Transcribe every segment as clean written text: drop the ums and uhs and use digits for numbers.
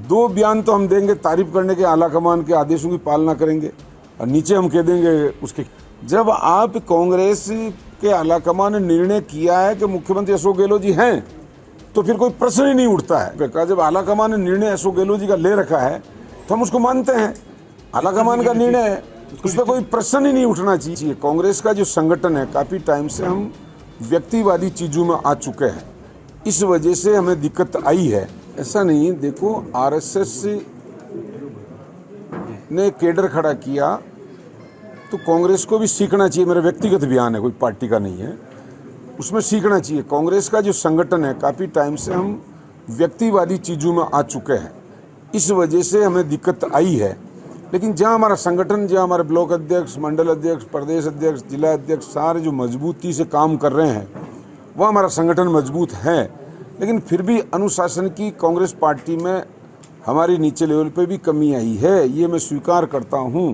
दो बयान तो हम देंगे तारीफ करने के, आला कमान के आदेशों की पालना करेंगे, और नीचे हम कह देंगे उसके। जब आप कांग्रेस के आला कमान ने निर्णय किया है कि मुख्यमंत्री अशोक गहलोत जी हैं, तो फिर कोई प्रश्न ही नहीं उठता है। जब आला कमान ने निर्णय अशोक गहलोत जी का ले रखा है तो हम उसको मानते हैं, आला कमान का निर्णय है, उस पर कोई प्रश्न ही नहीं उठना चाहिए। कांग्रेस का जो संगठन है, काफी टाइम से हम व्यक्तिवादी चीजों में आ चुके हैं, इस वजह से हमें दिक्कत आई है। ऐसा नहीं है, देखो आरएसएस ने केडर खड़ा किया तो कांग्रेस को भी सीखना चाहिए। मेरा व्यक्तिगत बयान है, कोई पार्टी का नहीं है, उसमें सीखना चाहिए। कांग्रेस का जो संगठन है, काफी टाइम से हम व्यक्तिवादी चीजों में आ चुके हैं, इस वजह से हमें दिक्कत आई है। लेकिन जहां हमारा संगठन, जहां हमारे ब्लॉक अध्यक्ष, मंडल अध्यक्ष, प्रदेश अध्यक्ष, जिला अध्यक्ष सारे जो मजबूती से काम कर रहे हैं, वह हमारा संगठन मजबूत है। लेकिन फिर भी अनुशासन की कांग्रेस पार्टी में हमारी नीचे लेवल पे भी कमी आई है, ये मैं स्वीकार करता हूँ।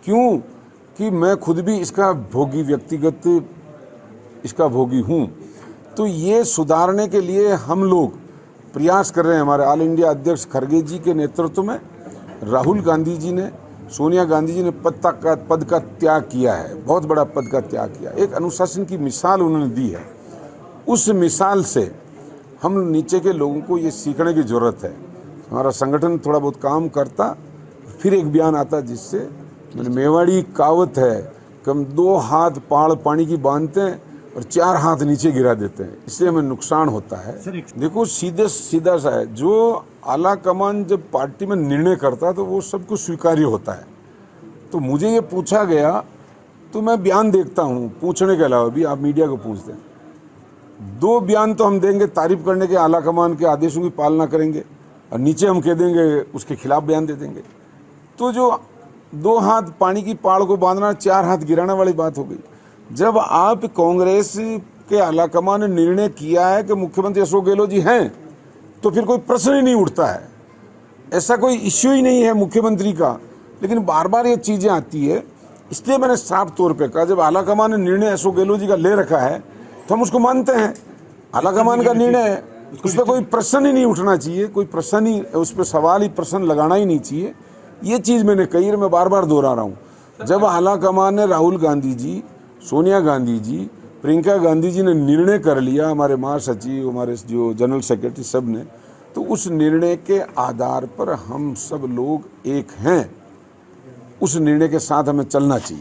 क्यों कि मैं खुद भी इसका भोगी, व्यक्तिगत इसका भोगी हूँ। तो ये सुधारने के लिए हम लोग प्रयास कर रहे हैं। हमारे ऑल इंडिया अध्यक्ष खड़गे जी के नेतृत्व में राहुल गांधी जी ने, सोनिया गांधी जी ने पद का त्याग किया है, बहुत बड़ा पद का त्याग किया। एक अनुशासन की मिसाल उन्होंने दी है। उस मिसाल से हम नीचे के लोगों को ये सीखने की ज़रूरत है। हमारा संगठन थोड़ा बहुत काम करता, फिर एक बयान आता जिससे, मेवाड़ी कहावत है कि हम 2 हाथ पहाड़ पानी की बांधते हैं और 4 हाथ नीचे गिरा देते हैं, इसलिए हमें नुकसान होता है। देखो सीधा सा है, जो आला कमान जब पार्टी में निर्णय करता है तो वो सबको स्वीकार्य होता है। तो मुझे ये पूछा गया तो मैं बयान देखता हूँ, पूछने के अलावा भी आप मीडिया को पूछते हैं। 2 बयान तो हम देंगे तारीफ करने के, आला कमान के आदेशों की पालना करेंगे, और नीचे हम कह देंगे उसके खिलाफ बयान दे देंगे। तो जो 2 हाथ पानी की पाड़ को बांधना, 4 हाथ गिराने वाली बात हो गई। जब आप कांग्रेस के आला कमान ने निर्णय किया है कि मुख्यमंत्री अशोक गहलोत जी हैं, तो फिर कोई प्रश्न ही नहीं उठता है। ऐसा कोई इश्यू ही नहीं है मुख्यमंत्री का। लेकिन बार बार ये चीजें आती है, इसलिए मैंने साफ तौर पे कहा, जब आला कमान ने निर्णय अशोक गहलोत जी का ले रखा है तो हम उसको मानते हैं, आला कमान का निर्णय है, उस पर कोई प्रश्न ही नहीं उठना चाहिए, कोई प्रश्न ही, उस पर सवाल ही, प्रश्न लगाना ही नहीं चाहिए। ये चीज़ मैंने कही और मैं बार बार दोहरा रहा हूँ। जब आला कमान ने, राहुल गांधी जी, सोनिया गांधी जी, प्रियंका गांधी जी ने निर्णय कर लिया, हमारे महासचिव, हमारे जो जनरल सेक्रेटरी सब ने, तो उस निर्णय के आधार पर हम सब लोग एक हैं। उस निर्णय के साथ हमें चलना चाहिए।